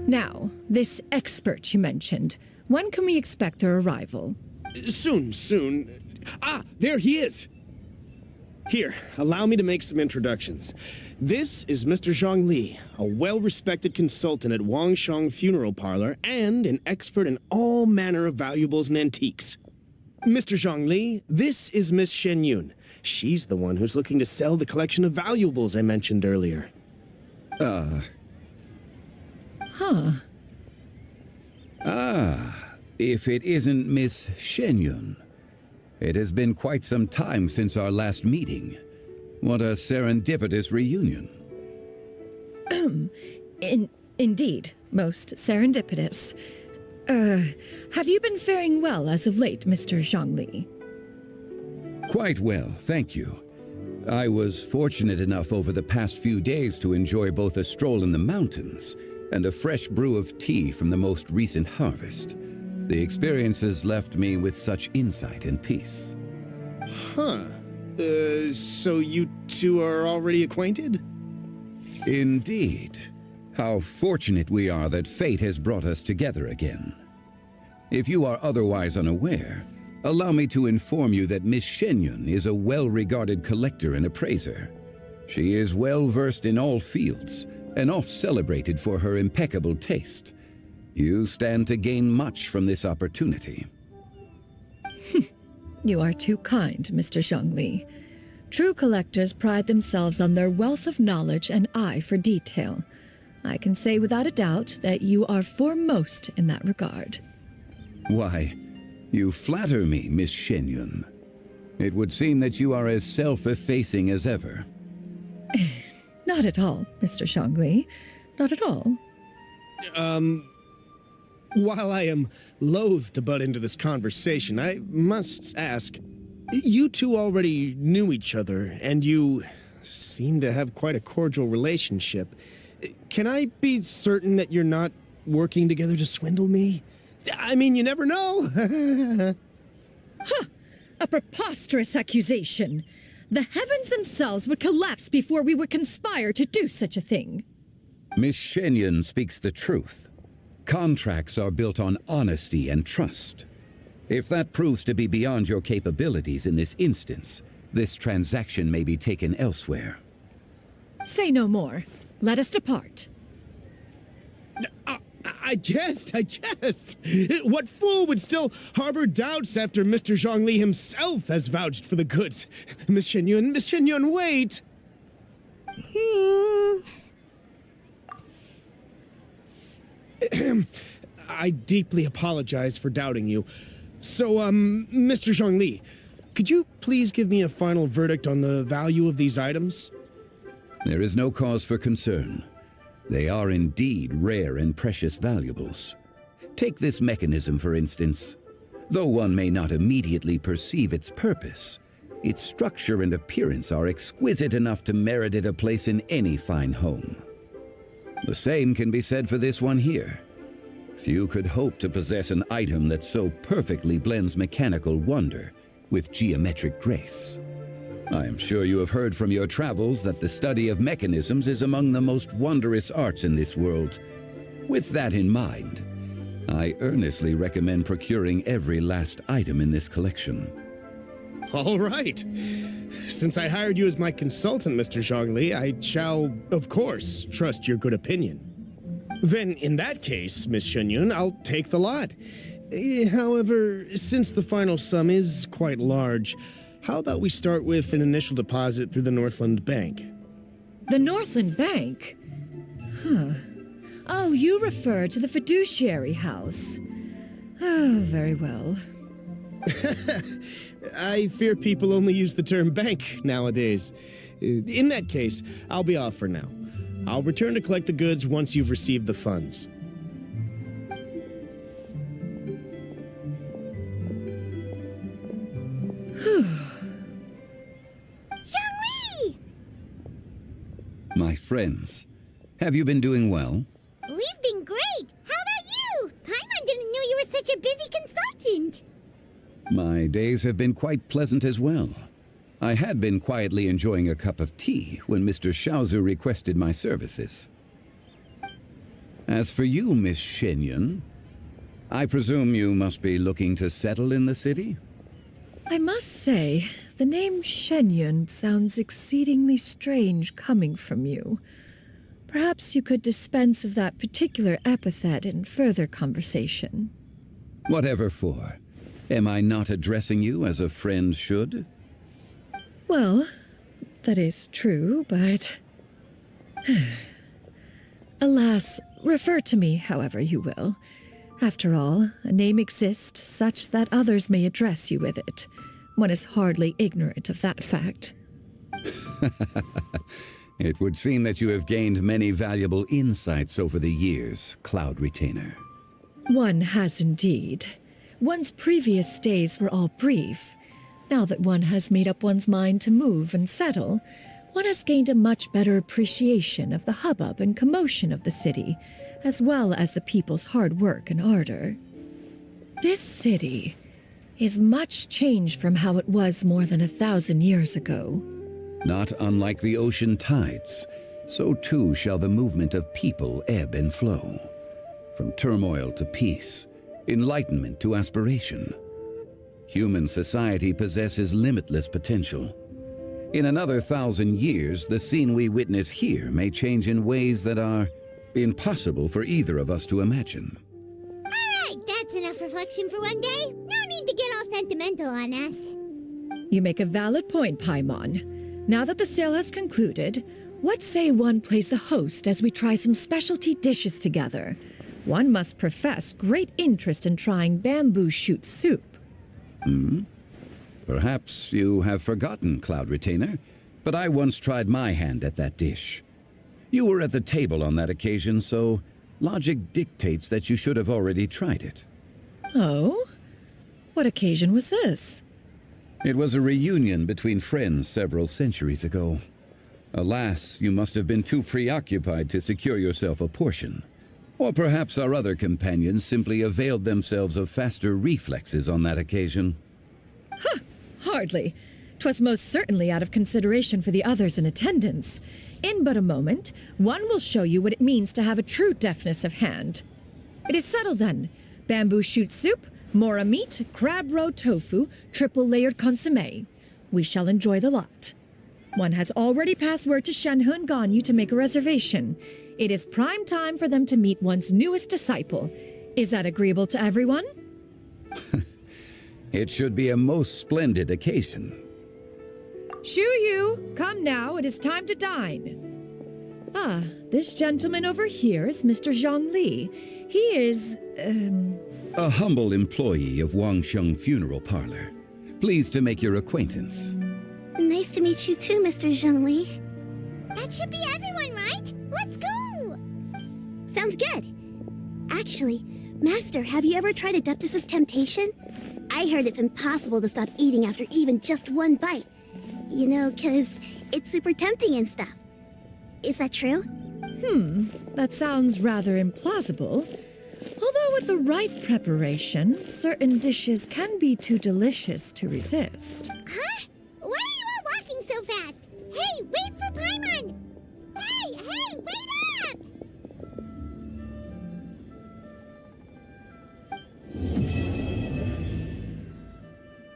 Now, this expert you mentioned, when can we expect their arrival? Soon. Ah, there he is! Here, allow me to make some introductions. This is Mr. Zhongli, a well-respected consultant at Wangshang Funeral Parlor and an expert in all manner of valuables and antiques. Mr. Zhongli, this is Miss Xianyun. She's the one who's looking to sell the collection of valuables I mentioned earlier. If it isn't Miss Xianyun. It has been quite some time since our last meeting. What a serendipitous reunion. Indeed, most serendipitous. Have you been faring well as of late, Mr. Zhongli? Quite well, thank you. I was fortunate enough over the past few days to enjoy both a stroll in the mountains and a fresh brew of tea from the most recent harvest. The experiences left me with such insight and peace. Huh. So you two are already acquainted? Indeed. How fortunate we are that fate has brought us together again. If you are otherwise unaware, allow me to inform you that Miss Xianyun is a well-regarded collector and appraiser. She is well-versed in all fields and oft-celebrated for her impeccable taste. You stand to gain much from this opportunity. You are too kind, Mr. Zhongli. True collectors pride themselves on their wealth of knowledge and eye for detail. I can say without a doubt that you are foremost in that regard. Why, you flatter me, Miss Xianyun. It would seem that you are as self-effacing as ever. Not at all, Mr. Zhongli. Not at all. While I am loath to butt into this conversation, I must ask, you two already knew each other, and you seem to have quite a cordial relationship. Can I be certain that you're not working together to swindle me? I mean, you never know. A preposterous accusation. The heavens themselves would collapse before we would conspire to do such a thing. Miss Xianyun speaks the truth. Contracts are built on honesty and trust. If that proves to be beyond your capabilities in this instance, this transaction may be taken elsewhere. Say no more. Let us depart. I jest. What fool would still harbor doubts after Mr. Zhongli himself has vouched for the goods? Miss Xianyun, wait! I deeply apologize for doubting you. So, Mr. Zhongli, could you please give me a final verdict on the value of these items? There is no cause for concern. They are indeed rare and precious valuables. Take this mechanism, for instance. Though one may not immediately perceive its purpose, its structure and appearance are exquisite enough to merit it a place in any fine home. The same can be said for this one here. Few could hope to possess an item that so perfectly blends mechanical wonder with geometric grace. I am sure you have heard from your travels that the study of mechanisms is among the most wondrous arts in this world. With that in mind, I earnestly recommend procuring every last item in this collection. All right. Since I hired you as my consultant, Mr. Zhongli, I shall, of course, trust your good opinion. Then, in that case, Miss Xianyun, I'll take the lot. However, since the final sum is quite large, how about we start with an initial deposit through the Northland Bank? The Northland Bank? Oh, you refer to the fiduciary house. Oh, very well. I fear people only use the term bank nowadays. In that case, I'll be off for now. I'll return to collect the goods once you've received the funds. Zhongli! My friends, have you been doing well? We've been great! How about you? Paimon didn't know you were such a busy consultant! My days have been quite pleasant as well. I had been quietly enjoying a cup of tea when Mr. Xiaozu requested my services. As for you, Miss Xianyun, I presume you must be looking to settle in the city? I must say, the name Xianyun sounds exceedingly strange coming from you. Perhaps you could dispense of that particular epithet in further conversation. Whatever for. Am I not addressing you as a friend should? Well, that is true, but... Alas, refer to me however you will. After all, a name exists such that others may address you with it. One is hardly ignorant of that fact. It would seem that you have gained many valuable insights over the years, Cloude Retainer. One has indeed. One's previous stays were all brief. Now that one has made up one's mind to move and settle, one has gained a much better appreciation of the hubbub and commotion of the city, as well as the people's hard work and ardor. This city is much changed from how it was more than 1,000 years ago. Not unlike the ocean tides, so too shall the movement of people ebb and flow. From turmoil to peace, enlightenment to aspiration. Human society possesses limitless potential. In another 1,000 years, the scene we witness here may change in ways that are impossible for either of us to imagine. Alright, that's enough reflection for one day. No need to get all sentimental on us. You make a valid point, Paimon. Now that the sale has concluded, what say one plays the host as we try some specialty dishes together? One must profess great interest in trying bamboo shoot soup. Perhaps you have forgotten, Cloude Retainer, but I once tried my hand at that dish. You were at the table on that occasion, so logic dictates that you should have already tried it. Oh? What occasion was this? It was a reunion between friends several centuries ago. Alas, you must have been too preoccupied to secure yourself a portion. Or perhaps our other companions simply availed themselves of faster reflexes on that occasion. Hardly. 'Twas most certainly out of consideration for the others in attendance. In but a moment, one will show you what it means to have a true deftness of hand. It is settled then. Bamboo shoot soup, mora meat, crab roe tofu, triple-layered consommé. We shall enjoy the lot. One has already passed word to Shenhe and Ganyu to make a reservation. It is prime time for them to meet one's newest disciple. Is that agreeable to everyone? It should be a most splendid occasion. Shu Yu, come now, it is time to dine. Ah, this gentleman over here is Mr. Zhongli. He is, A humble employee of Wangsheng Funeral Parlor. Pleased to make your acquaintance. Nice to meet you too, Mr. Zhongli. That should be everyone, right? Let's go! Sounds good. Actually, Master, have you ever tried Adeptus' temptation? I heard it's impossible to stop eating after even just one bite. You know, 'cause it's super tempting and stuff. Is that true? that sounds rather implausible. Although with the right preparation, certain dishes can be too delicious to resist. Huh?